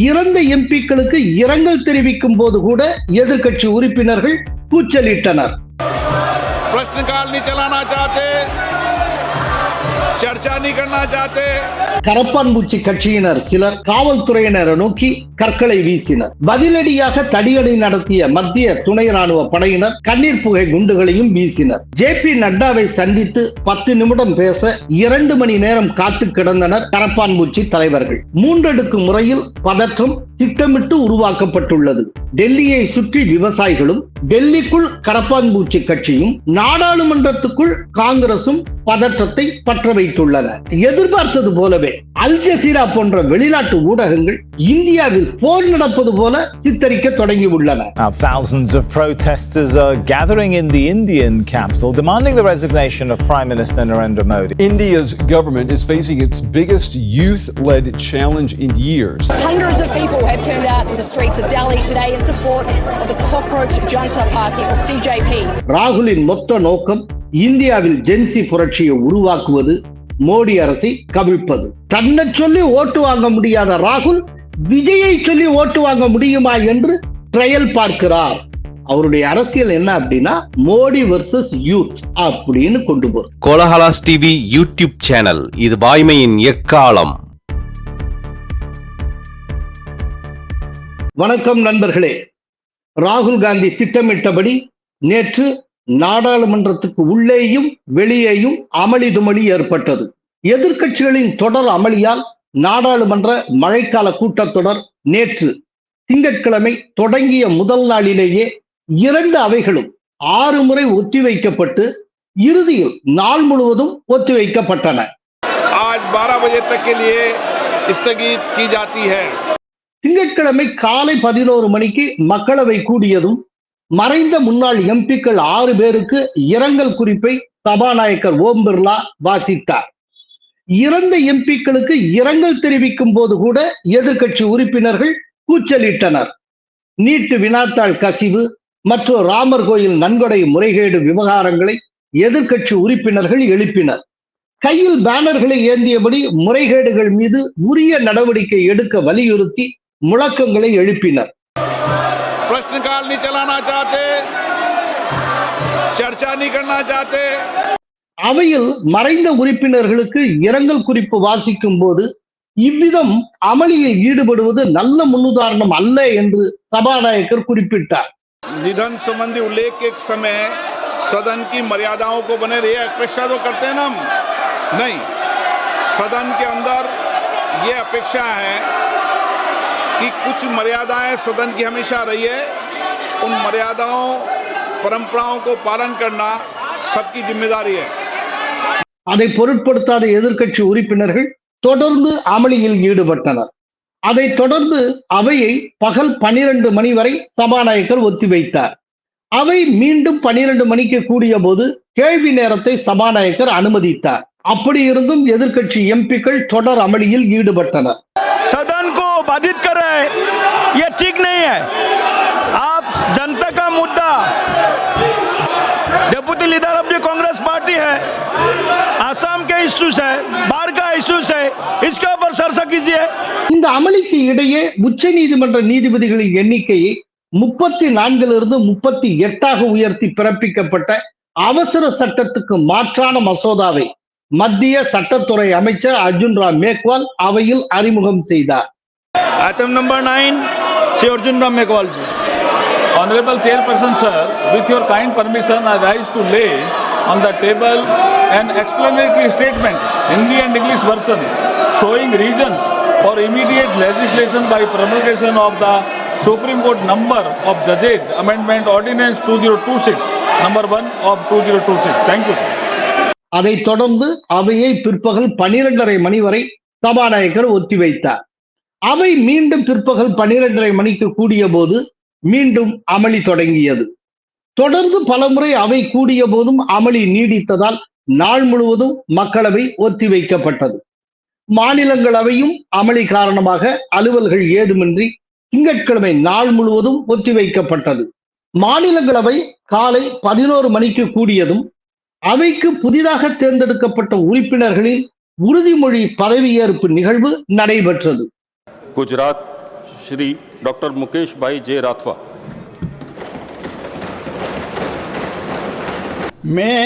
இறந்த எம்பிக்களுக்கு இரங்கல் தெரிவிக்கும் போது கூட எதிர்க்கட்சி உறுப்பினர்கள் கூச்சலிட்டனர். प्रश्नकाल नहीं चलाना चाहते, चर्चा नहीं करना चाहते. கரப்பான்பூச்சி கட்சியினர் சிலர் காவல்துறையினரை நோக்கி கற்களை வீசினர். பதிலடியாக தடியடி நடத்திய மத்திய துணை ராணுவ படையினர் கண்ணீர் புகை குண்டுகளையும் வீசினர். ஜே.பி. நட்டாவை சந்தித்து 10 நிமிடம் பேச 2 மணி நேரம் காத்து கிடந்தனர் கரப்பான்பூச்சி தலைவர்கள். 3 அடுக்கு முறையில் பதற்றம் திட்டமிட்டு உருவாக்கப்பட்டுள்ளது. டெல்லியை சுற்றி விவசாயிகளும், டெல்லிக்குள் கரப்பான்பூச்சி கட்சியும், நாடாளுமன்றத்துக்குள் காங்கிரசும் பதற்றத்தை பற்ற வைத்துள்ளன. எதிர்பார்த்தது போலவே அல் ஜசீரா போன்ற வெளிநாட்டு ஊடகங்கள் இந்தியாவில் போர் நடப்பது போல சித்தரிக்க தொடங்கியுள்ளன. Thousands of protesters are gathering in the Indian capital demanding the resignation of Prime Minister Narendra Modi. India's government is facing its biggest youth-led challenge in years. Hundreds of people have turned out to the streets of Delhi today in support of the Cockroach Junta Party or CJP. ராகுலின் மொத்த நோக்கம் இந்தியாவில் gen Z புரட்சியை உருவாக்குவது, மோடி அரசை கவிழ்ப்பது. தன்னை சொல்லி ஓட்டு வாங்க முடியாத ராகுல் விஜயை சொல்லி ஓட்டு வாங்க முடியுமா என்று ட்ரையல் பார்க்கிறார். அவருடைய அரசியல் என்ன அப்படின்னா மோடி வெர்சஸ் யூத் அப்படின்னு கொண்டு போற கோலஹலாஸ் டிவி யூடியூப் சேனல். இது வாய்மையின் எக்காலம். வணக்கம் நண்பர்களே. ராகுல் காந்தி திட்டமிட்டபடி நேற்று நாடாளுமன்றத்துக்கு உள்ளேயும் வெளியேயும் அமளி துமளி ஏற்பட்டது. எதிர்க்கட்சிகளின் தொடர் அமளியால் நாடாளுமன்ற மழைக்கால கூட்டத்தொடர் நேற்று திங்கட்கிழமை தொடங்கிய முதல் நாளிலேயே 2 அவைகளும் 6 முறை ஒத்திவைக்கப்பட்டு இறுதியில் நாள் முழுவதும் ஒத்திவைக்கப்பட்டன. आज 12 बजे तक के लिए स्थगित की जाती है. திங்கட்கிழமை காலை 11 மணிக்கு மக்களவை கூடியதும் மறைந்த முன்னாள் எம்பிக்கள் 6 பேருக்கு இரங்கல் குறிப்பை சபாநாயகர் ஓம் பிர்லா வாசித்தார். இறந்த எம்பிக்களுக்கு இரங்கல் தெரிவிக்கும் போது கூட எதிர்க்கட்சி உறுப்பினர்கள் கூச்சலிட்டனர். நீட்டு வினாத்தாள் கசிவு மற்றும் ராமர் கோயில் நன்கொடை முறைகேடு விவகாரங்களை எதிர்க்கட்சி உறுப்பினர்கள் எழுப்பினர். கையில் பேனர்களை ஏந்தியபடி முறைகேடுகள் மீது உரிய நடவடிக்கை எடுக்க வலியுறுத்தி முழக்கங்களை எழுப்பினர். प्रश्नकाल नहीं चलाना चाहते, चर्चा नहीं करना चाहते. அவையில் மறைந்த உறுப்பினர்களுக்கு இரங்கல் குறிப்பு வாசிக்கும் போது இவ்விதம் அமளியில் ஈடுபடுவது நல்ல முன்னுதாரணம் அல்ல என்று சபாநாயகர் குறிப்பிட்டார். निधन संबंधी उल्लेख के समय सदन की मर्यादाओं को बने रहे अपेक्षा तो करते हैं ना हम नहीं. सदन के अंदर ये अपेक्षा है कि कुछ मर्यादाएं सदन की हमेशा रही है. उन मर्यादाओं परंपराओं को पालन करना सबकी जिम्मेदारी है. அதை பொருட்படுத்தாத எதிர்க்கட்சி உறுப்பினர்கள் தொடர்ந்து அமளியில் ஈடுபட்டனர். அதைத் தொடர்ந்து அவையை பகல் 12 மணி வரை சபாநாயகர் ஒத்திவைத்தார். அவை மீண்டும் 12 மணிக்கு கூடிய போது கேள்வி நேரத்தை சபாநாயகர் அனுமதித்தார். அப்படி இருந்தும் எதிர்க்கட்சி எம்பிக்கள் தொடர் அமளியில் ஈடுபட்டனர். सदन को बाधित कर रहे हैं, ये ठीक नहीं है. आप जनता का मुद्दा, deputy leader of the Congress party है, आसाम के इश्यूज है, बाढ़ का इश्यूज है, इसके ऊपर चर्चा कीजिए. இந்த அமளிக்கு இடையே உச்ச நீதிமன்ற நீதிபதிகளின் எண்ணிக்கையை 34 38 உயர்த்தி பிறப்பிக்கப்பட்ட அவசர சட்டத்துக்கு மாற்றான மசோதாவை மத்திய சட்டத்துறை அமைச்சர் அர்ஜுன் ராம் மேக்வால் அவையில் அறிமுகம் செய்தார். Item number 9, Sri Arjun Ram Meghwal ji. Honorable Chairperson sir, with your kind permission, I rise to lay on the table an explanatory statement, Hindi and English versions, showing reasons for immediate legislation by promulgation of the Supreme Court number of judges amendment ordinance 2026, number 1 of 2026. Thank you sir. அதைத் தொடர்ந்து அவையை பிற்பகல் 12:30 மணி வரை சபாநாயகர் ஒத்திவைத்தார். அவை மீண்டும் பிற்பகல் 12:30 மணிக்கு கூடிய போது மீண்டும் அமளி தொடங்கியது. தொடர்ந்து பலமுறை அவை கூடிய போதும் அமளி நீடித்ததால் நாள் முழுவதும் மக்களவை ஒத்திவைக்கப்பட்டது. மாநிலங்களவையும் அமளி காரணமாக அலுவல்கள் ஏதுமின்றி திங்கட்கிழமை நாள் முழுவதும் ஒத்திவைக்கப்பட்டது. மாநிலங்களவை காலை 11 மணிக்கு கூடியதும் அவைக்கு புதிதாக தேர்ந்தெடுக்கப்பட்ட உறுப்பினர்களின் உறுதிமொழி பதவியேற்பு நிகழ்வு நடைபெற்றது. गुजरात श्री डॉक्टर मुकेश भाई जे राठवा। मैं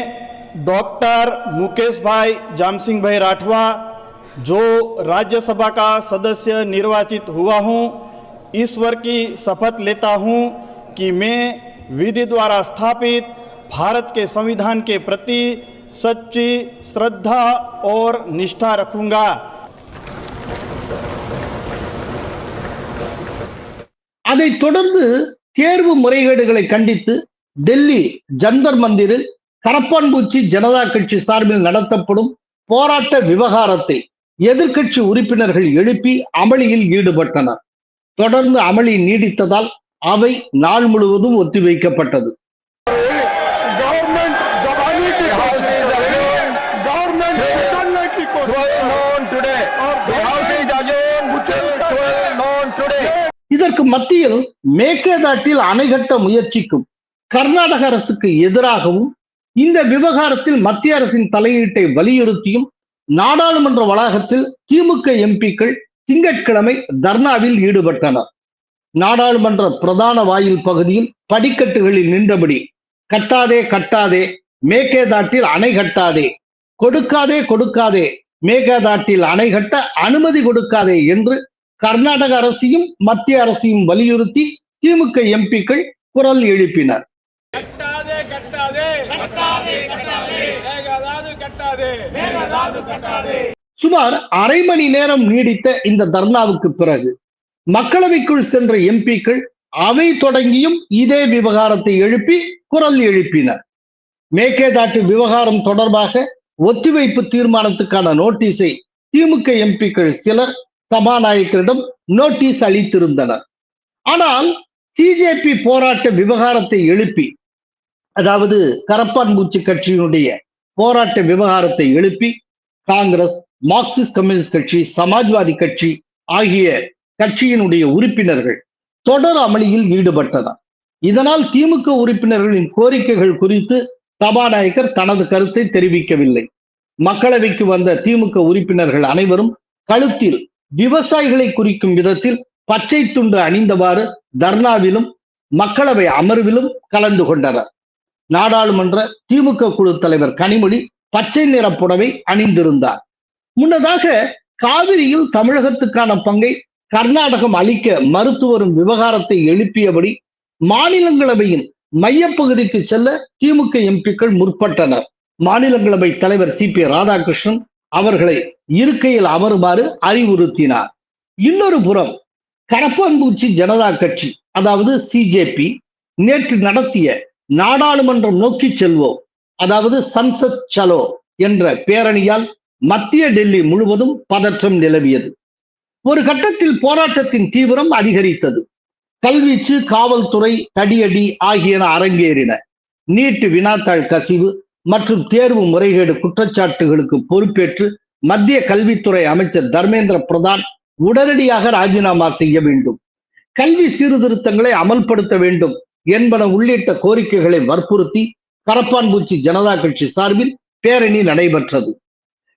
डॉक्टर मुकेश भाई जामसिंह भाई राठवा जो राज्यसभा का सदस्य निर्वाचित हुआ हूँ, ईश्वर की शपथ लेता हूँ कि मैं विधि द्वारा स्थापित भारत के संविधान के प्रति सच्ची श्रद्धा और निष्ठा रखूंगा। அதைத் தொடர்ந்து தேர்வு முறைகேடுகளை கண்டித்து டெல்லி ஜந்தர் மந்திரில் கரப்பான்பூச்சி ஜனதா கட்சி சார்பில் நடத்தப்படும் போராட்ட விவகாரத்தை எதிர்க்கட்சி உறுப்பினர்கள் எழுப்பி அமளியில் ஈடுபட்டனர். தொடர்ந்து அமளி நீடித்ததால் அவை நாள் முழுவதும் ஒத்திவைக்கப்பட்டது. இதற்கு மத்தியில் மேகதாட்டில் அணை கட்ட முயற்சிக்கும் கர்நாடக அரசுக்கு எதிராகவும் இந்த விவகாரத்தில் மத்திய அரசின் தலையீட்டை வலியுறுத்தியும் நாடாளுமன்ற வளாகத்தில் திமுக எம்பிக்கள் திங்கட்கிழமை தர்ணாவில் ஈடுபட்டனர். நாடாளுமன்ற பிரதான வாயில் பகுதியில் படிக்கட்டுகளில் நின்றபடி கட்டாதே கட்டாதே, மேகதாட்டில் அணை கட்டாதே, கொடுக்காதே கொடுக்காதே, மேகதாட்டில் அணை கட்ட அனுமதி கொடுக்காதே என்று கர்நாடக அரசையும் மத்திய அரசையும் வலியுறுத்தி திமுக எம்பிக்கள் குரல் எழுப்பினர். சுமார் அரை மணி நேரம் நீடித்த இந்த தர்ணாவுக்கு பிறகு மக்களவைக்குள் சென்ற எம்பிக்கள் அவை தொடங்கியும் இதே விவகாரத்தை எழுப்பி குரல் எழுப்பினர். மேகதாட்டு விவகாரம் தொடர்பாக ஒத்திவைப்பு தீர்மானத்துக்கான நோட்டீஸை திமுக எம்பிக்கள் சிலர் சபாநாயகரிடம் நோட்டீஸ் அளித்திருந்தனர். ஆனால் பிஜேபி போராட்ட விவகாரத்தை எழுப்பி, அதாவது கரப்பான்பூச்சி கட்சியினுடைய போராட்ட விவகாரத்தை எழுப்பி காங்கிரஸ், மார்க்சிஸ்ட் கம்யூனிஸ்ட் கட்சி, சமாஜ்வாதி கட்சி ஆகிய கட்சியினுடைய உறுப்பினர்கள் தொடர் அமளியில் ஈடுபட்டனர். இதனால் திமுக உறுப்பினர்களின் கோரிக்கைகள் குறித்து சபாநாயகர் தனது கருத்தை தெரிவிக்கவில்லை. மக்களவைக்கு வந்த திமுக உறுப்பினர்கள் அனைவரும் கழுத்தில் விவசாயிகளை குறிக்கும் விதத்தில் பச்சை துண்டு அணிந்தவாறு தர்ணாவிலும் மக்களவை அமர்விலும் கலந்து கொண்டனர். நாடாளுமன்ற திமுக குழு தலைவர் கனிமொழி பச்சை நிற புடவை அணிந்திருந்தார். முன்னதாக காவிரியில் தமிழகத்துக்கான பங்கை கர்நாடகம் அளிக்க மறுத்து வரும் விவகாரத்தை எழுப்பியபடி மாநிலங்களவையின் மையப்பகுதிக்கு செல்ல திமுக எம்பிக்கள் முற்பட்டனர். மாநிலங்களவை தலைவர் CP ராதாகிருஷ்ணன் அவர்களை இருக்கையில் அமருமாறு அறிவுறுத்தினார். இன்னொரு புறம் கரப்பான்பூச்சி ஜனதா கட்சி, அதாவது CJP நேற்று நடத்திய நாடாளுமன்றம் நோக்கி செல்வோம், அதாவது சன்சத் சலோ என்ற பேரணியால் மத்திய டெல்லி முழுவதும் பதற்றம் நிலவியது. ஒரு கட்டத்தில் போராட்டத்தின் தீவிரம் அதிகரித்தது. கல்வீச்சு, காவல்துறை தடியடி ஆகியன அரங்கேறின. நீட் வினாத்தாள் கசிவு மற்றும் தேர்வு முறைகேடு குற்றச்சாட்டுகளுக்கு பொறுப்பேற்று மத்திய கல்வித்துறை அமைச்சர் தர்மேந்திர பிரதான் உடனடியாக ராஜினாமா செய்ய வேண்டும், கல்வி சீர்திருத்தங்களை அமல்படுத்த வேண்டும் என்பன உள்ளிட்ட கோரிக்கைகளை வற்புறுத்தி கரப்பான்பூச்சி ஜனதா கட்சி சார்பில் பேரணி நடைபெற்றது.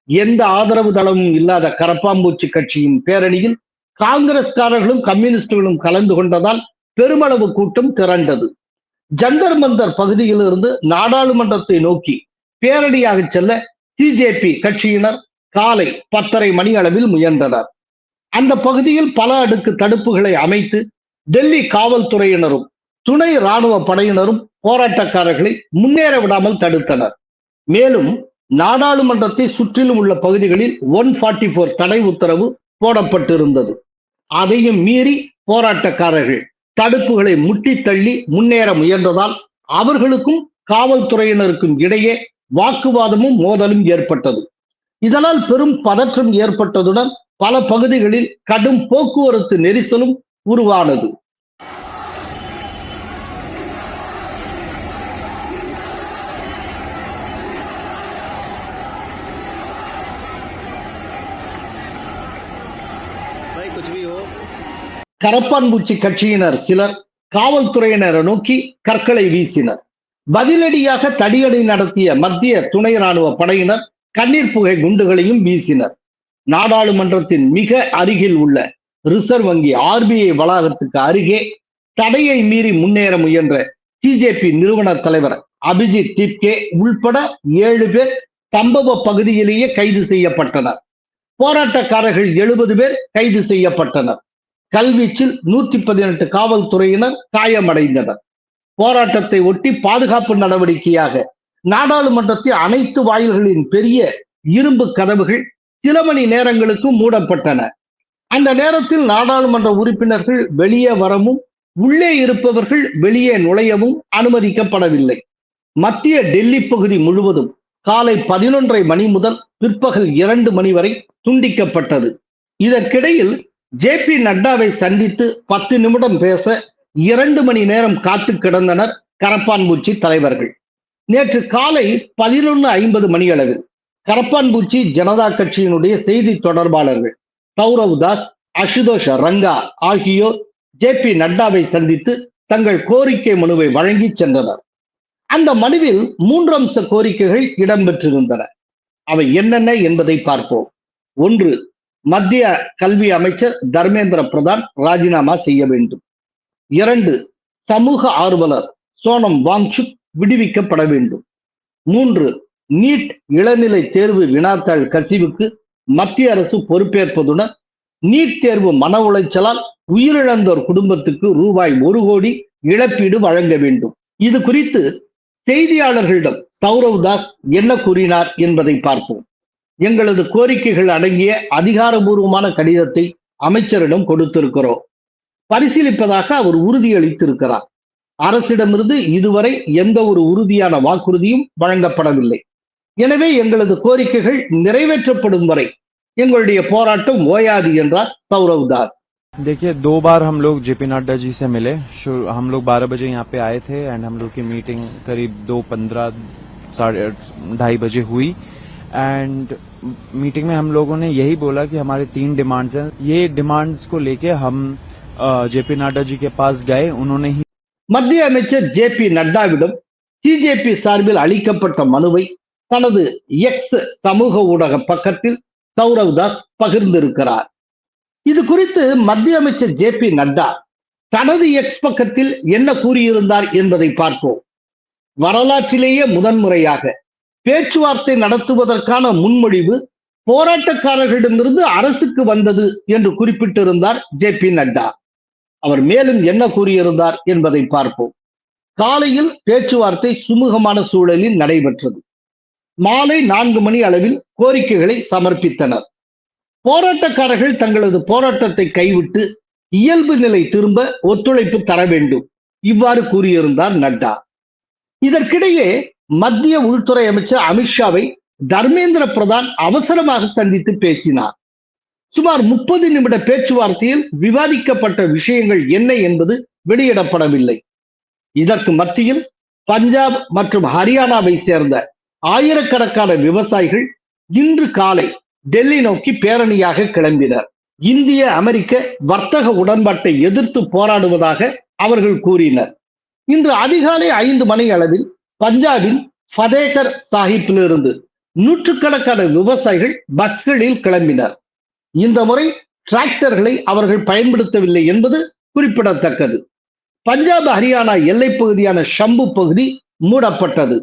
எந்த ஆதரவு தளமும் இல்லாத கரப்பான்பூச்சி கட்சியின் பேரணியில் காங்கிரஸ்காரர்களும் கம்யூனிஸ்டுகளும் கலந்து கொண்டதால் பெருமளவு கூட்டம் திரண்டது. ஜந்தர் மந்தர் பகுதியிலிருந்து நாடாளுமன்றத்தை நோக்கி பேரணியாக செல்ல CJP கட்சியினர் காலை 10:30 மணி அளவில் முயன்றனர். அந்த பகுதியில் பல அடுக்கு தடுப்புகளை அமைத்து டெல்லி காவல்துறையினரும் துணை ராணுவ படையினரும் போராட்டக்காரர்களை முன்னேற விடாமல் தடுத்தனர். மேலும் நாடாளுமன்றத்தை சுற்றிலும் உள்ள பகுதிகளில் 144 தடை உத்தரவு போடப்பட்டிருந்தது. அதையும் மீறி போராட்டக்காரர்கள் தடுப்புகளை முட்டி தள்ளி முன்னேற முயன்றதால் அவர்களுக்கும் காவல்துறையினருக்கும் இடையே வாக்குவாதமும் மோதலும் ஏற்பட்டது. இதனால் பெரும் பதற்றம் ஏற்பட்டதுடன் பல பகுதிகளில் கடும் போக்குவரத்து நெரிசலும் உருவானது. கரப்பான்பூச்சி கட்சியினர் சிலர் காவல்துறையினரை நோக்கி கற்களை வீசினர். பதிலடியாக தடியடி நடத்திய மத்திய துணை ராணுவ படையினர் கண்ணீர் புகை குண்டுகளையும் வீசினர். நாடாளுமன்றத்தின் மிக அருகில் உள்ள ரிசர்வ் வங்கி RBI வளாகத்துக்கு அருகே தடையை மீறி முன்னேற முயன்ற சிஜேபி நிறுவன தலைவர் அபிஜித் டிப்கே உள்பட 7 பேர் சம்பவ பகுதியிலேயே கைது செய்யப்பட்டனர். போராட்டக்காரர்கள் 70 பேர் கைது செய்யப்பட்டனர். கல்வீச்சில் 118 காவல்துறையினர் காயமடைந்தனர். போராட்டத்தை ஒட்டி பாதுகாப்பு நடவடிக்கையாக நாடாளுமன்றத்தின் அனைத்து வாயில்களின் பெரிய இரும்பு கதவுகள் சில மணி நேரங்களுக்கு மூடப்பட்டன. அந்த நேரத்தில் நாடாளுமன்ற உறுப்பினர்கள் வெளியே வரவும் உள்ளே இருப்பவர்கள் வெளியே நுழையவும் அனுமதிக்கப்படவில்லை. மத்திய டெல்லி பகுதி முழுவதும் காலை 11:30 மணி முதல் பிற்பகல் 2 மணி வரை துண்டிக்கப்பட்டது. இதற்கிடையில் JP நட்டாவை சந்தித்து 10 நிமிடம் பேச 2 மணி நேரம் காத்து கிடந்தனர் கரப்பான்பூச்சி தலைவர்கள். நேற்று காலை 11:50 மணியளவில் கரப்பான்பூச்சி ஜனதா கட்சியினுடைய செய்தி தொடர்பாளர்கள் சௌரவ் தாஸ், அசுதோஷ் ரங்கா ஆகியோர் JP நட்டாவை சந்தித்து தங்கள் கோரிக்கை மனுவை வழங்கி சென்றனர். அந்த மனுவில் 3 அம்ச கோரிக்கைகள் இடம்பெற்றிருந்தன. அவை என்னென்ன என்பதை பார்ப்போம். 1. மத்திய கல்வி அமைச்சர் தர்மேந்திர பிரதான் ராஜினாமா செய்ய வேண்டும். 2. சமூக ஆர்வலர் சோனம் வாங்சுக் விடுவிக்கப்பட வேண்டும். 3. நீட் இளநிலை தேர்வு வினாத்தாள் கசிவுக்கு மத்திய அரசு பொறுப்பேற்பதுடன் நீட் தேர்வு மன உளைச்சலால் உயிரிழந்தோர் குடும்பத்துக்கு ரூபாய் 1 கோடி இழப்பீடு வழங்க வேண்டும். இது குறித்து செய்தியாளர்களிடம் சௌரவ் தாஸ் என்ன கூறினார் என்பதை பார்ப்போம். எங்களது கோரிக்கைகள் அடங்கிய அதிகாரபூர்வமான கடிதத்தை அமைச்சரிடம் கொடுத்திருக்கிறோம். பரிசீலிப்பதாக அவர் உறுதியளித்திருக்கிறார். அரசிடமிருந்து இதுவரை எந்த ஒரு உறுதியான வாக்குறுதியும் வழங்கப்படவில்லை. எனவே எங்களது கோரிக்கைகள் நிறைவேற்றப்படும் வரை எங்களுடைய போராட்டம் ஓயாது என்றார் சௌரவ் தாஸ். देखिए 2 बार हम लोग JP नड्डा जी से मिले. हम लोग 12 बजे यहाँ पे आए थे एंड हम लोग की मीटिंग करीब 2:15 2:30 बजे हुई एंड मीटिंग में हम लोगों ने यही बोला कि हमारे 3 डिमांड्स हैं. ये डिमांड्स को लेके हम JP नड्डा जी के पास गए. उन्होंने ही மத்திய அமைச்சர் JP நட்டாவிடம் சிஜேபி சார்பில் அளிக்கப்பட்ட மனுவை தனது எக்ஸ் சமூக ஊடக பக்கத்தில் சௌரவ் தாஸ் பகிர்ந்திருக்கிறார். இது குறித்து மத்திய அமைச்சர் JP நட்டா தனது எக்ஸ் பக்கத்தில் என்ன கூறியிருந்தார் என்பதை பார்ப்போம். வரலாற்றிலேயே முதன்முறையாக பேச்சுவார்த்தை நடத்துவதற்கான முன்மொழிவு போராட்டக்காரர்களிடமிருந்து அரசுக்கு வந்தது என்று குறிப்பிட்டிருந்தார் JP நட்டா. அவர் மேலும் என்ன கூறியிருந்தார் என்பதை பார்ப்போம். காலையில் பேச்சுவார்த்தை சுமூகமான சூழலில் நடைபெற்றது. மாலை 4 மணி அளவில் கோரிக்கைகளை சமர்ப்பித்தனர். போராட்டக்காரர்கள் தங்களது போராட்டத்தை கைவிட்டு இயல்பு நிலை திரும்ப ஒத்துழைப்பு தர வேண்டும், இவ்வாறு கூறியிருந்தார் நட்டா. இதற்கிடையே மத்திய உள்துறை அமைச்சர் அமித்ஷாவை தர்மேந்திர பிரதான் அவசரமாக சந்தித்து பேசினார். சுமார் 30 நிமிட பேச்சுவார்த்தையில் விவாதிக்கப்பட்ட விஷயங்கள் என்ன என்பது வெளியிடப்படவில்லை. இதற்கு மத்தியில் பஞ்சாப் மற்றும் ஹரியானாவை சேர்ந்த ஆயிரக்கணக்கான விவசாயிகள் இன்று காலை டெல்லி நோக்கி பேரணியாக கிளம்பினர். இந்திய அமெரிக்க வர்த்தக உடன்பாட்டை எதிர்த்து போராடுவதாக அவர்கள் கூறினர். இன்று அதிகாலை 5 மணி அளவில் பஞ்சாபின் ஃபதேகர் சாஹிப்பிலிருந்து நூற்றுக்கணக்கான விவசாயிகள் பஸ்களில் கிளம்பினர். இந்த முறை டிராக்டர்களை அவர்கள் பயன்படுத்தவில்லை என்பது குறிப்பிடத்தக்கது. பஞ்சாப் ஹரியானா எல்லைப் பகுதியான ஷம்பு பகுதி மூடப்பட்டது.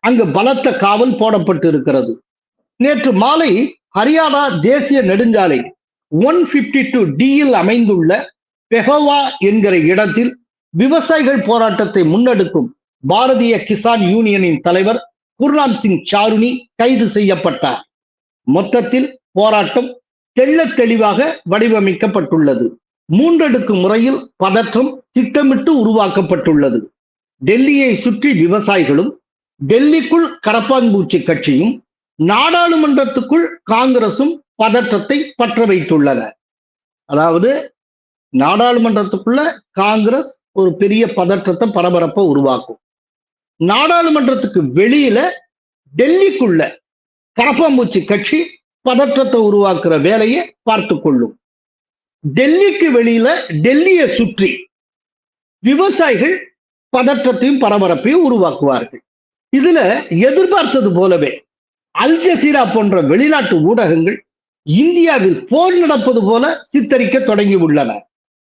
அங்கு பலத்த காவல் போடப்பட்டு இருக்கிறது. நேற்று மாலை ஹரியானா தேசிய நெடுஞ்சாலை 152D அமைந்துள்ள பெஹோவா என்கிற இடத்தில் விவசாயிகள் போராட்டத்தை முன்னெடுக்கும் பாரதிய கிசான் யூனியனின் தலைவர் குர்ராம் சிங் சாருனி கைது செய்யப்பட்டார். மொத்தத்தில் போராட்டம் தெள்ள தெளிவாக வடிவமைக்கப்பட்டுள்ளது. 3 அடுக்கு முறையில் பதற்றம் திட்டமிட்டு உருவாக்கப்பட்டுள்ளது. டெல்லியை சுற்றி விவசாயிகளும், டெல்லிக்குள் கரப்பான்பூச்சி கட்சியும், நாடாளுமன்றத்துக்குள் காங்கிரசும் பதற்றத்தை பற்ற வைத்துள்ளன. அதாவது நாடாளுமன்றத்துக்குள்ள காங்கிரஸ் ஒரு பெரிய பதற்றத்தை பரபரப்பை உருவாக்கும். நாடாளுமன்றத்துக்கு வெளியில டெல்லிக்குள்ள கரப்பான்பூச்சி கட்சி பதற்றத்தை உருவாக்குற வேலையை பார்த்து கொள்ளும். டெல்லிக்கு வெளியில டெல்லியை சுற்றி விவசாயிகள் பதற்றத்தையும் பரபரப்பையும் உருவாக்குவார்கள். இதுல எதிர்பார்த்தது போலவே அல் ஜசீரா போன்ற வெளிநாட்டு ஊடகங்கள் இந்தியாவில் போர் நடப்பது போல சித்தரிக்க தொடங்கி உள்ளன.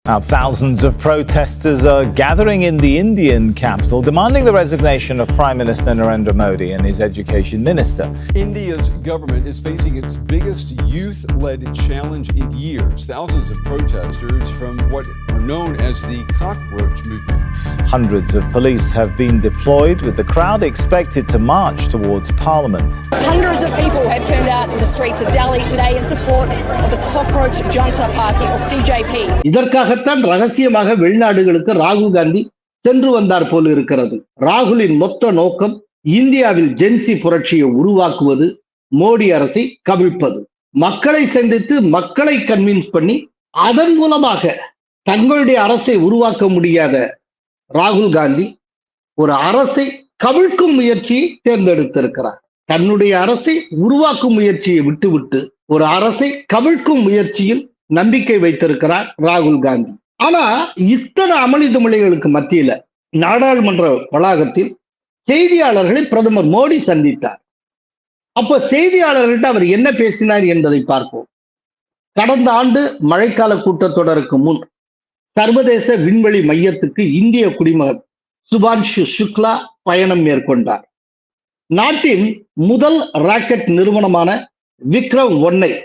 Now, thousands of protesters are gathering in the Indian capital, demanding the resignation of Prime Minister Narendra Modi and his education minister. India's government is facing its biggest youth-led challenge in years. Thousands of protesters from what are known as the cockroach movement. Hundreds of police have been deployed, with the crowd expected to march towards Parliament. Hundreds of people have turned out to the streets of Delhi today in support of the Cockroach Junta Party or CJP. இதற்காகத்தான் ரகசியமாக வெளிநாடுகளுக்கு ராகுல் காந்தி சென்று வந்தார் போல் இருக்கிறது. ராகுலின் மொத்த நோக்கம் இந்தியாவில் ஜென்சி புரட்சியை உருவாக்குவது, மோடி அரசை கவிழ்ப்பது. மக்களை சந்தித்து மக்களை கன்வின்ஸ் பண்ணி அதன் மூலமாக தங்களுடைய அரசை உருவாக்க முடியாத ராகுல் காந்தி ஒரு அரசை கவிழ்க்கும் முயற்சியை தேர்ந்தெடுத்திருக்கிறார். தன்னுடைய அரசை உருவாக்கும் முயற்சியை விட்டுவிட்டு ஒரு அரசை கவிழ்க்கும் முயற்சியில் நம்பிக்கை வைத்திருக்கிறார் ராகுல் காந்தி. ஆனா இத்தனை அமளி துமளிகளுக்கு மத்தியில நாடாளுமன்ற வளாகத்தில் செய்தியாளர்களை பிரதமர் மோடி சந்தித்தார். அப்ப செய்தியாளர்கள்ட்ட அவர் என்ன பேசினார் என்பதை பார்ப்போம். கடந்த ஆண்டு மழைக்கால கூட்டத்தொடருக்கு முன் சர்வதேச விண்வெளி மையத்துக்கு இந்திய குடிமகன் சுபான்ஷு சுக்லா பயணம் மேற்கொண்டார். நாட்டின் முதல் ராக்கெட் நிறுவனமான விக்ரம் 1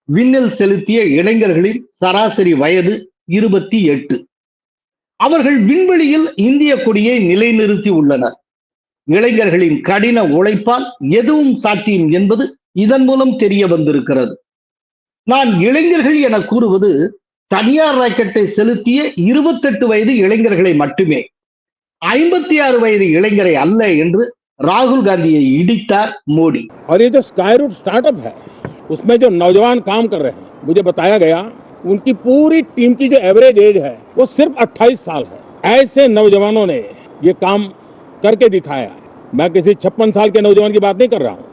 விண்ணில் செலுத்திய இளைஞர்களின் சராசரி வயது 28. அவர்கள் விண்வெளியில் இந்திய கொடியை நிலைநிறுத்தி உள்ளனர். இளைஞர்களின் கடின உழைப்பால் எதுவும் சாத்தியம் என்பது இதன் மூலம் தெரிய வந்திருக்கிறது. நான் இளைஞர்கள் என கூறுவது தனியார் ராக்கெட்டை செலுத்திய 28 வயது இளைஞர்களை மட்டுமே, 56 வயது இளைஞரை அல்ல என்று ராகுல் காந்தியை இடித்தார் மோடி. और ये जो स्काईरूट स्टार्टअप है उसमें जो नौजवान काम कर रहे हैं, मुझे बताया गया उनकी पूरी टीम की जो एवरेज एज है वो सिर्फ 28 साल है. ऐसे नौजवानों ने ये काम करके दिखाया. मैं किसी 56 साल के नौजवान की बात नहीं कर रहा हूँ.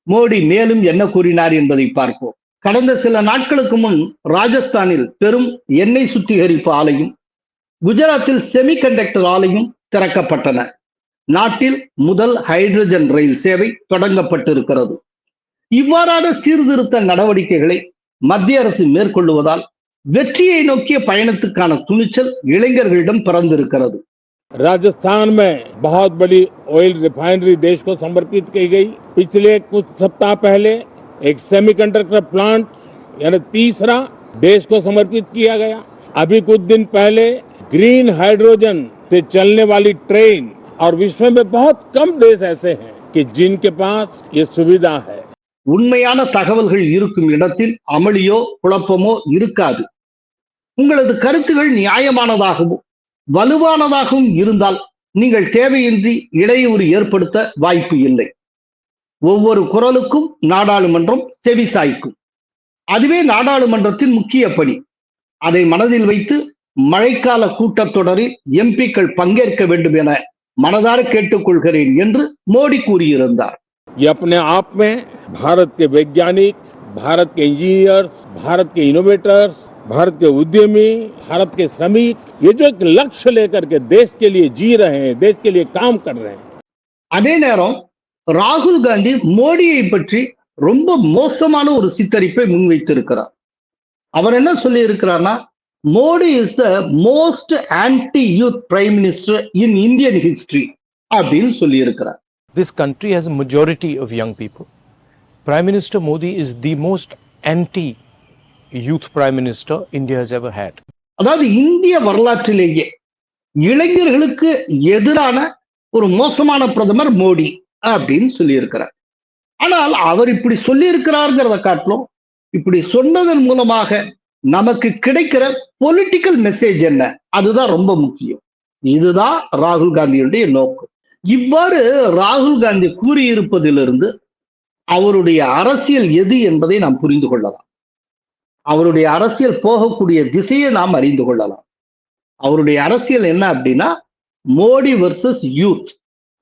மோடி மேலும் என்ன கூறினார் என்பதை பார்ப்போம். கடந்த சில நாட்களுக்கு முன் ராஜஸ்தானில் பெரும் எண்ணெய் சுத்திகரிப்பு ஆலையும் குஜராத்தில் செமிகண்டக்டர் ஆலையும் திறக்கப்பட்டன. நாட்டில் முதல் ஹைட்ரஜன் ரயில் சேவை தொடங்கப்பட்டிருக்கிறது. இவ்வாறான சீர்திருத்த நடவடிக்கைகளை மத்திய அரசு மேற்கொள்ளுவதால் வெற்றியை நோக்கிய பயணத்துக்கான துணிச்சல் இளைஞர்களிடம் பிறந்திருக்கிறது. राजस्थान में बहुत बड़ी ऑयल रिफाइनरी देश को समर्पित की गई. पिछले कुछ सप्ताह पहले एक सेमीकंडक्टर प्लांट यानी तीसरा देश को समर्पित किया गया. अभी कुछ दिन पहले ग्रीन हाइड्रोजन से चलने वाली ट्रेन, और विश्व में बहुत कम देश ऐसे हैं कि जिनके पास ये सुविधा है. உண்மையான தகவல்கள் இருக்கும் இடத்தில் அமளியோ குழப்பமோ இருக்காது. உங்களது கருத்துகள் நியாயமானதாகவும் வலுவானதாகவும் இருந்தால் நீங்கள் தேவையின்றி இடையூறு ஏற்படுத்த வாய்ப்பு இல்லை. ஒவ்வொரு குரலுக்கும் நாடாளுமன்றம் செவிசாய்க்கும். அதுவே நாடாளுமன்றத்தின் முக்கிய பணி. அதை மனதில் வைத்து மழைக்கால கூட்டத்தொடரில் எம்பிக்கள் பங்கேற்க வேண்டும் என மனதார கேட்டுக்கொள்கிறேன் என்று மோடி கூறியிருந்தார். ये अपने आप में भारत के वैज्ञानिक, भारत के इंजीनियर्स, भारत के इनोवेटर्स, भारत के उद्यमी, भारत के श्रमिक, ये जो एक लक्ष्य लेकर के देश के लिए जी रहे हैं, देश के लिए काम कर रहे हैं. அதே நேரம் ராகுல் காந்தி மோடியை பற்றி ரொம்ப மோசமான ஒரு சித்தரிப்பை முன்வைத்திருக்கிறார். அவர் என்ன சொல்லி இருக்கிறார்னா, Modi is the most anti youth prime minister in Indian history அப்படின்னு சொல்லி இருக்கிறார். This country has a majority of young people. Prime Minister Modi is the most anti-youth Prime Minister India has ever had. அதாவது இந்திய வரலாற்றிலேயே இளைஞர்களுக்கு எதிரான ஒரு மோசமான பிரதமர் மோடி அப்படின்னு சொல்லி இருக்கிறார். ஆனால் அவர் இப்படி சொல்லி இருக்கிறார்ங்கிறத காட்டிலும் இப்படி சொன்னதன் மூலமாக நமக்கு கிடைக்கிற பொலிட்டிக்கல் மெசேஜ் என்ன, அதுதான் ரொம்ப முக்கியம். இதுதான் ராகுல் காந்தியுடைய நோக்கம். இவ்வாறு ராகுல் காந்தி கூறியிருப்பதிலிருந்து அவருடைய அரசியல் எது என்பதை நாம் புரிந்து கொள்ளலாம். அவருடைய அரசியல் போகக்கூடிய திசையை நாம் அறிந்து கொள்ளலாம். அவருடைய அரசியல் என்ன அப்படின்னா, மோடி வர்சஸ் யூத்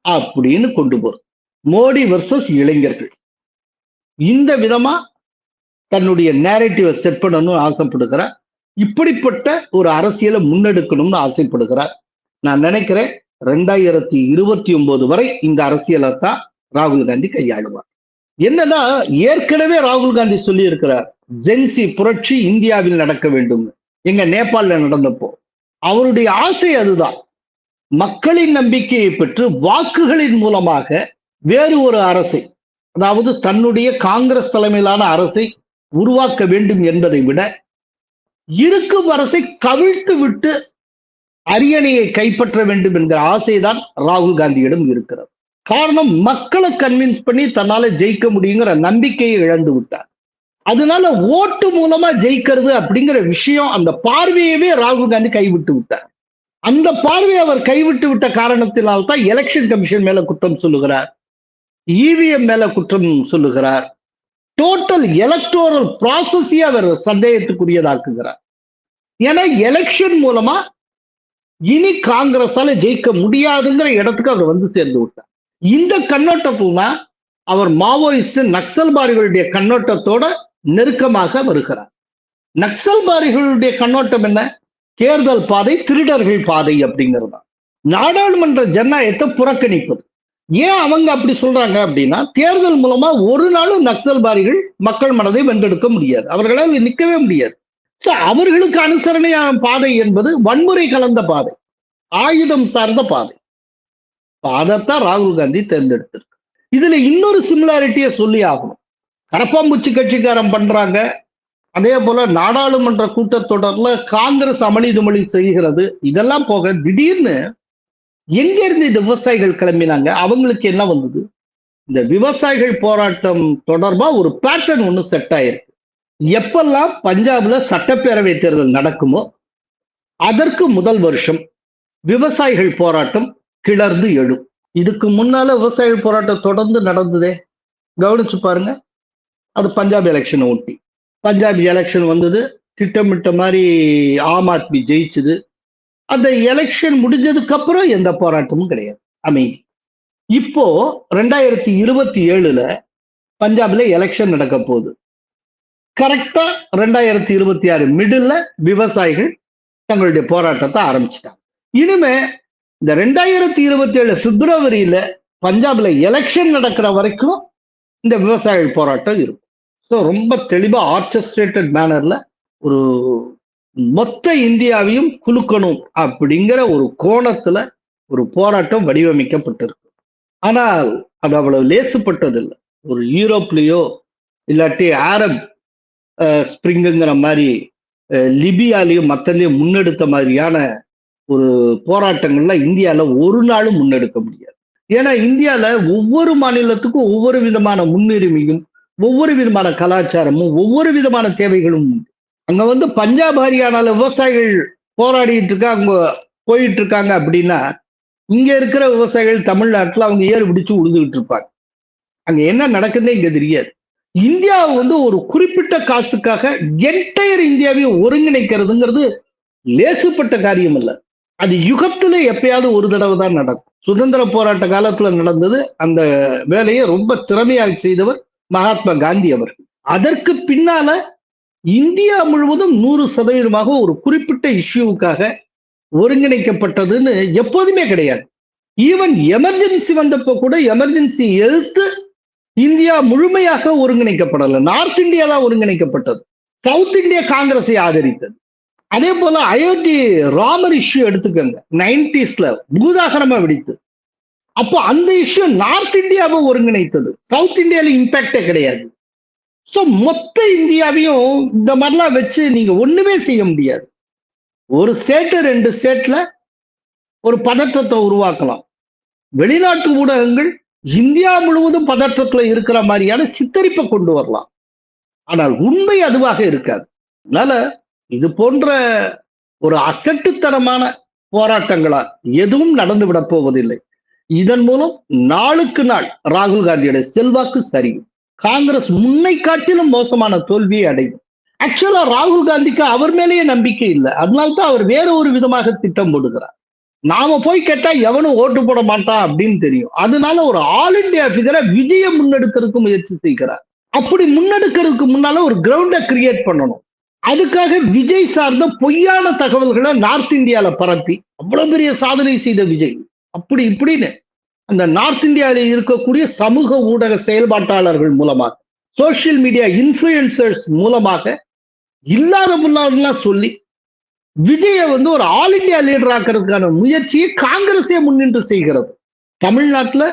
அப்படின்னு கொண்டு போறோம். மோடி வர்சஸ் இளைஞர்கள். இந்த விதமா தன்னுடைய நேரேட்டிவை செட் பண்ணணும்னு ஆசைப்படுகிறார். இப்படிப்பட்ட ஒரு அரசியலை முன்னெடுக்கணும்னு ஆசைப்படுகிறார். நான் நினைக்கிறேன் 2029 வரை இந்த அரசியலை தான் ராகுல் காந்தி கையாளுவார். என்னன்னா, ஏற்கனவே ராகுல் காந்தி சொல்லி இருக்கிறார், ஜென்சி புரட்சி இந்தியாவில் நடக்க வேண்டும். எங்க நேபாளில நடந்தப்போ அவருடைய ஆசை அதுதான். மக்களின் நம்பிக்கையை பெற்று வாக்குகளின் மூலமாக வேறு ஒரு அரசை, அதாவது தன்னுடைய காங்கிரஸ் தலைமையிலான அரசை உருவாக்க வேண்டும் என்பதை விட இருக்கும் அரசை கவிழ்த்து விட்டு அரியணையை கைப்பற்ற வேண்டும் என்கிற ஆசைதான் ராகுல் காந்தியிடம் இருக்கிறது. காரணம், மக்களை கன்வின்ஸ் பண்ணி தன்னால ஜெயிக்க முடியுங்கிற நம்பிக்கையை இழந்து விட்டார். அதனால ஓட்டு மூலமா ஜெயிக்கிறது அப்படிங்கிற விஷயம், அந்த பார்வையவே ராகுல் காந்தி கைவிட்டு விட்டார். அந்த பார்வையை அவர் கைவிட்டு விட்ட காரணத்தினால்தான் எலெக்ஷன் கமிஷன் மேல குற்றம் சொல்லுகிறார், இவிஎம் மேல குற்றம் சொல்லுகிறார், டோட்டல் எலக்டோரல் ப்ராசஸையே அவர் சந்தேகத்துக்குரியதாக்குகிறார். ஏன்னா எலெக்ஷன் மூலமா இனி காங்கிரஸால ஜெயிக்க முடியாதுங்கிற இடத்துக்கு அவர் வந்து சேர்ந்து விட்டார். இந்த கண்ணோட்டத்தில் தான் அவர் மாவோயிஸ்ட் நக்சல்பாரிகளுடைய கண்ணோட்டத்தோட நெருக்கமாக வருகிறார். நக்சல்பாரிகளுடைய கண்ணோட்டம் என்ன? தேர்தல் பாதை திருடர்கள் பாதை அப்படிங்கிறது. நாடாளுமன்ற ஜனநாயகத்தை புறக்கணிப்பது. ஏன் அவங்க அப்படி சொல்றாங்க அப்படின்னா, தேர்தல் மூலமா ஒரு நாளும் நக்சல்பாரிகள் மக்கள் மனதை வென்றெடுக்க முடியாது, அவர்களால் நிற்கவே முடியாது. அவர்களுக்கு அனுசரணையான பாதை என்பது வன்முறை கலந்த பாதை, ஆயுதம் சார்ந்த பாதை. அதைத்தான் ராகுல் காந்தி தேர்ந்தெடுத்திருக்கு. இதுல இன்னொரு சிமிலாரிட்டியை சொல்லி ஆகணும். கரப்பாம்பூச்சி கட்சிக்காரன் பண்றாங்க, அதே போல நாடாளுமன்ற கூட்டத்தொடர்ல காங்கிரஸ் அமளி துமளி செய்கிறது. இதெல்லாம் போக திடீர்னு எங்க இருந்து இந்த விவசாயிகள் கிளம்பினாங்க? அவங்களுக்கு என்ன வந்தது? இந்த விவசாயிகள் போராட்டம் தொடர்பா ஒரு பேட்டர்ன் ஒண்ணு செட் ஆயிருக்கு. எப்பெல்லாம் பஞ்சாப்ல சட்டப்பேரவை தேர்தல் நடக்குமோ அதற்கு முதல் வருஷம் விவசாயிகள் போராட்டம் கிளர்ந்து எழும். இதுக்கு முன்னால விவசாயிகள் போராட்டம் தொடர்ந்து நடந்ததே, கவனிச்சு பாருங்க. அது பஞ்சாப் எலெக்ஷனை ஒட்டி. பஞ்சாப் எலெக்ஷன் வந்தது, திட்டமிட்ட மாதிரி ஆம் ஆத்மி ஜெயிச்சுது. அந்த எலெக்ஷன் முடிஞ்சதுக்கு அப்புறம் எந்த போராட்டமும் கிடையாது, அமைதி. இப்போ 2027 பஞ்சாப்ல எலெக்ஷன் நடக்க போகுது. கரெக்டா 2026 மிடில் விவசாயிகள் தங்களுடைய போராட்டத்தை ஆரம்பிச்சிட்டாங்க. இனிமே இந்த 2027 பிப்ரவரியில பஞ்சாப்ல எலெக்ஷன் நடக்கிற வரைக்கும் இந்த விவசாயிகள் போராட்டம் இருக்கும். ஸோ ரொம்ப தெளிவா ஆர்கெஸ்ட்ரேட்டட் மேனர்ல ஒரு மொத்த இந்தியாவையும் குலுக்கணும் அப்படிங்கிற ஒரு கோணத்துல ஒரு போராட்டம் வடிவமைக்கப்பட்டிருக்கு. ஆனால் அது அவ்வளவு லேசுப்பட்டது இல்லை. ஒரு யூரோப்லயோ இல்லாட்டி அரப் ஸ்பிரிங்குங்கிற மாதிரி லிபியாலையும் மத்தலையும் முன்னெடுத்த மாதிரியான ஒரு போராட்டங்கள்ல இந்தியால ஒரு நாளும் முன்னெடுக்க முடியாது. ஏன்னா இந்தியால ஒவ்வொரு மாநிலத்துக்கும் ஒவ்வொரு விதமான முன்னுரிமையும், ஒவ்வொரு விதமான கலாச்சாரமும், ஒவ்வொரு விதமான தேவைகளும் உண்டு. அங்க பஞ்சாப் ஹரியானால விவசாயிகள் போராடிட்டு இருக்காங்க, போயிட்டு இருக்காங்க அப்படின்னா, இங்க இருக்கிற விவசாயிகள் தமிழ்நாட்டுல அவங்க ஏறு பிடிச்சு உழுதுகிட்டு இருப்பாங்க. அங்க என்ன நடக்குதுன்னே இங்க தெரியாது. இந்தியாவை ஒரு குறிப்பிட்ட காசுக்காக என்டையர் இந்தியாவையும் ஒருங்கிணைக்கிறதுங்கிறது லேசுப்பட்ட காரியம் இல்லை. அது யுகத்துல எப்பயாவது ஒரு தடவை தான் நடக்கும். சுதந்திர போராட்ட காலத்துல நடந்தது. அந்த வேலையை ரொம்ப திறமையாக செய்தவர் மகாத்மா காந்தி அவர்கள். அதற்கு பின்னால இந்தியா முழுவதும் 100% ஒரு குறிப்பிட்ட இஷ்யூவுக்காக ஒருங்கிணைக்கப்பட்டதுன்னு எப்போதுமே கிடையாது. ஈவன் எமர்ஜென்சி வந்தப்போ கூட எமர்ஜென்சி எதிர்த்து இந்தியா முழுமையாக ஒருங்கிணைக்கப்படல. நார்த் இந்தியா தான் ஒருங்கிணைக்கப்பட்டது. சவுத் இந்தியா காங்கிரஸை ஆதரித்தது. அதே போல அயோத்தி ராமர் இஷ்யூ எடுத்துக்கோங்க, 90s பூதாகரமா வெடித்து. அப்போ அந்த இஷ்யூ நார்த் இந்தியாவை ஒருங்கிணைத்தது, சவுத் இந்தியால இம்பாக்டே கிடையாது. ஸோ மொத்த இந்தியாவையும் இந்த மாதிரிலாம் வச்சு நீங்க ஒண்ணுமே செய்ய முடியாது. ஒரு ஸ்டேட்டு 2 ஸ்டேட்ல ஒரு பதற்றத்தை உருவாக்கலாம். வெளிநாட்டு ஊடகங்கள் இந்தியா முழுவதும் பதற்றத்துல இருக்கிற மாதிரியான சித்தரிப்பை கொண்டு வரலாம். ஆனால் உண்மை அதுவாக இருக்காது. அதனால இது போன்ற ஒரு அசட்டுத்தனமான போராட்டங்களால் எதுவும் நடந்து விட போவதில்லை. இதன் மூலம் நாளுக்கு நாள் ராகுல் காந்தியுடைய செல்வாக்கு சரியும். காங்கிரஸ் முன்னை காட்டிலும் மோசமான தோல்வியை அடையும். ஆக்சுவலா ராகுல் காந்திக்கு அவர் மேலேயே நம்பிக்கை இல்லை. அதனால்தான் அவர் வேற ஒரு விதமாக திட்டம் போடுகிறார். நாம போய் கேட்டா எவனும் ஓட்டு போட மாட்டான் அப்படின்னு தெரியும். அதனால ஒரு ஆல் இண்டியா ஃபிகரை விஜயை முன்னெடுக்கிறதுக்கு முயற்சி செய்கிறார். அப்படி முன்னெடுக்கிறதுக்கு முன்னால ஒரு கிரவுண்டை கிரியேட் பண்ணணும். அதுக்காக விஜய் சார்ந்த பொய்யான தகவல்களை நார்த் இந்தியால பரப்பி அவ்வளவு பெரிய சாதனை செய்த விஜய் அப்படி இப்படின்னு அந்த நார்த் இந்தியாவில் இருக்கக்கூடிய சமூக ஊடக செயல்பாட்டாளர்கள் மூலமாக சோசியல் மீடியா இன்ஃபுளுசர்ஸ் மூலமாக இல்லாதெல்லாம் சொல்லி விஜய ஒரு ஆல் இந்தியா லீடர் ஆக்கிறதுக்கான முயற்சியை காங்கிரஸே முன்னின்று செய்கிறது. தமிழ்நாட்டுல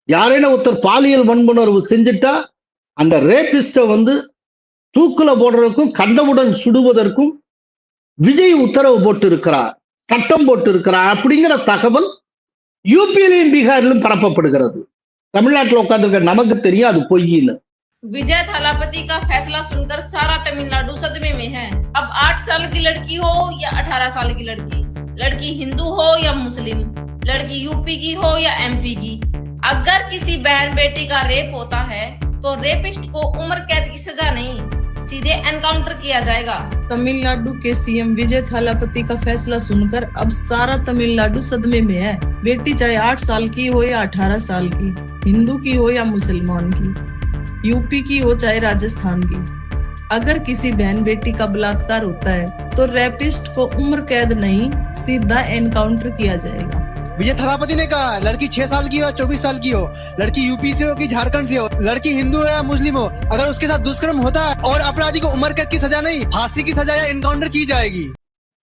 யாரேனும் ஒருத்தர் பாலியல் வன்புணர்வு செஞ்சுட்டா அந்த ரேபிஸ்ட தூக்குல போடுறதுக்கும் கண்டவுடன் சுடுவதற்கும் விஜய் உத்தரவு போட்டு இருக்கிறார், சட்டம் போட்டு இருக்கிறார் அப்படிங்கிற தகவல் யூபியிலும் பீகாரிலும் பரப்பப்படுகிறது. தமிழ்நாட்டில் உட்கார்ந்துருக்க நமக்கு தெரியும் அது பொய்ன்னு. विजय थालापति का फैसला सुनकर सारा तमिलनाडु सदमे में है। अब 8 साल की लड़की हो या 18 साल की लड़की हिंदू हो या मुस्लिम, लड़की यूपी की हो या एमपी की, अगर किसी बहन बेटी का रेप होता है तो रेपिस्ट को उम्र कैद की सजा नहीं, सीधे एनकाउंटर किया जाएगा। तमिलनाडु के सीएम विजय थालापति का फैसला सुनकर अब सारा तमिलनाडु सदमे में है। बेटी चाहे 8 साल की हो या 18 साल की, हिंदू की हो या मुसलमान की, यूपी की हो चाहे राजस्थान की, अगर किसी बहन बेटी का बलात्कार होता है तो रेपिस्ट को उम्र कैद नहीं, सीधा एनकाउंटर किया जाएगा। विजय थालापति ने कहा लड़की 6 साल की हो, 24 साल की हो, लड़की यूपी से हो कि झारखंड से हो, लड़की हिंदू है या मुस्लिम हो, अगर उसके साथ दुष्कर्म होता है और अपराधी को उम्र कैद की सजा नहीं, फांसी की सजा या एनकाउंटर की जाएगी।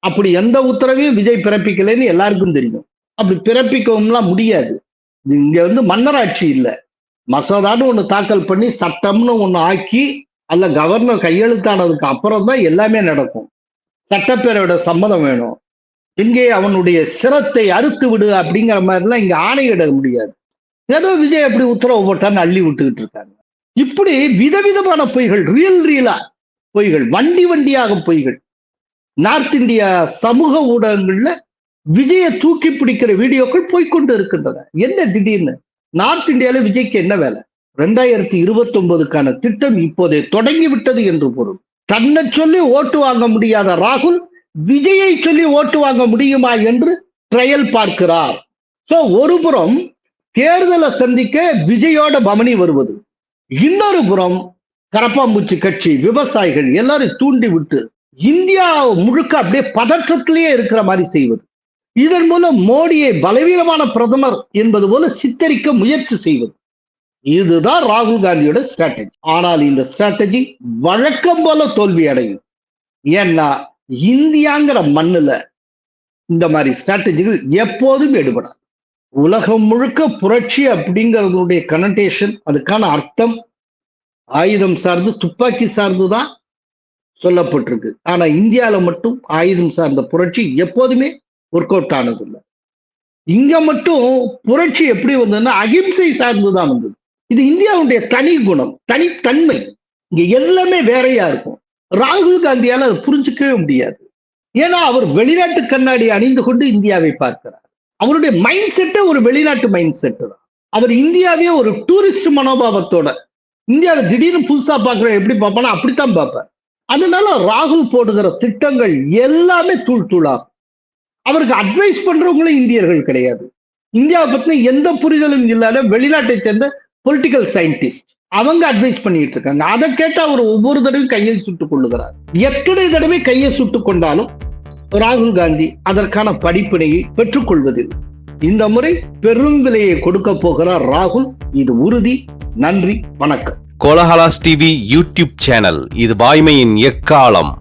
அப்படி எந்த உத்தரவையும் விஜய் பிறப்பிக்கலைன்னு எல்லாருக்கும் தெரியும். அப்படி பிறப்பிக்கவும் முடியாது. இங்க மன்னராட்சி இல்ல, மசோதான்னு ஒண்ணு தாக்கல் பண்ணி சட்டம்னு ஒண்ணு ஆக்கி அல்ல கவர்னர் கையெழுத்தானதுக்கு அப்புறம் தான் எல்லாமே நடக்கும். சட்டப்பேரவையோட சம்மதம் வேணும். இங்கே அவனுடைய சிரத்தை அறுத்து விடு அப்படிங்கிற மாதிரிலாம் இங்க ஆணையிட முடியாது. ஏதோ விஜய் அப்படி உத்தரவு போட்டான்னு அள்ளி விட்டுக்கிட்டு இருக்காங்க. இப்படி விதவிதமான பொய்கள், ரியலா பொய்கள், வண்டியாக பொய்கள் நார்த் இந்தியா சமூக ஊடகங்கள்ல விஜய தூக்கி பிடிக்கிற வீடியோக்கள் போய்கொண்டு இருக்கின்றன. என்ன திடீர்னு நார்த் இந்தியால விஜய்க்கு என்ன வேலை? 2029க்கான திட்டம் இப்போதே தொடங்கி விட்டது என்று பொருள். தன்னை சொல்லி ஓட்டு வாங்க முடியாத ராகுல் விஜயை சொல்லி ஓட்டு வாங்க முடியுமா என்று ட்ரையல் பார்க்கிறார். ஒரு புறம் தேர்தலை சந்திக்க விஜயோட பவனி வருவது, இன்னொரு புறம் கரப்பாம்பூச்சி கட்சி விவசாயிகள் எல்லாரும் தூண்டி விட்டு இந்தியா முழுக்க அப்படியே பதற்றத்திலேயே இருக்கிற மாதிரி செய்வது, இதன் மூலம் மோடியை பலவீனமான பிரதமர் என்பது போல சித்தரிக்க முயற்சி செய்வது, இதுதான் ராகுல் காந்தியோட ஸ்ட்ராட்டஜி. ஆனால் இந்த ஸ்ட்ராட்டஜி வழக்கம் போல தோல்வி அடையும். ஏன்னா இந்தியாங்கிற மண்ணுல இந்த மாதிரி ஸ்ட்ராட்டஜிகள் எப்போதும் எடுபடாது. உலகம் முழுக்க புரட்சி அப்படிங்கிறதுடைய கனடேஷன், அதுக்கான அர்த்தம் ஆயுதம் சார்ந்து துப்பாக்கி சார்ந்துதான் சொல்லப்பட்டிருக்கு. ஆனா இந்தியாவில மட்டும் ஆயுதம் சார்ந்த புரட்சி எப்போதுமே ஒர்க் அவுட் ஆனது இல்லை. இங்க மட்டும் புரட்சி எப்படி வந்ததுன்னா அகிம்சை சார்ந்துதான் வந்தது. இது இந்தியாவுடைய தனி குணம், தனித்தன்மை. இங்க எல்லாமே வேறையா இருக்கும். ராகுல் காந்தியால அதை புரிஞ்சுக்கவே முடியாது. ஏன்னா அவர் வெளிநாட்டு கண்ணாடி அணிந்து கொண்டு இந்தியாவை பார்க்கிறார். அவருடைய மைண்ட் செட்டே ஒரு வெளிநாட்டு மைண்ட் செட்டு தான். அவர் இந்தியாவே ஒரு டூரிஸ்ட் மனோபாவத்தோட இந்தியாவை திடீர்னு புதுசா பார்க்குற எப்படி பார்ப்பானா அப்படித்தான் பார்ப்பார். அதனால ராகுல் போடுகிற திட்டங்கள் எல்லாமே தூளாகும். அவருக்கு அட்வைஸ் பண்றவங்களும் இந்தியர்கள் கிடையாது. இந்தியாவை பத்தின எந்த புரிதலும் இல்லாத வெளிநாட்டை சேர்ந்த பொலிட்டிக்கல் சயின்டிஸ்ட் அவங்க அட்வைஸ் பண்ணிட்டு இருக்காங்க. அதை கேட்டு அவர் ஒவ்வொரு தடவையும் கையை சுட்டுக் கொள்ளுகிறார். எத்தனை தடவை கையை சுட்டுக் கொண்டாலும் ராகுல் காந்தி அதற்கான படிப்பினையை பெற்றுக் கொள்வதில் இந்த முறை பெரும் விலையை கொடுக்க போகிறார் ராகுல். இது உறுதி. நன்றி, வணக்கம். கோலஹலாஸ் டிவி யூடியூப் சேனல், இது வாய்மையின் எக்காலம்.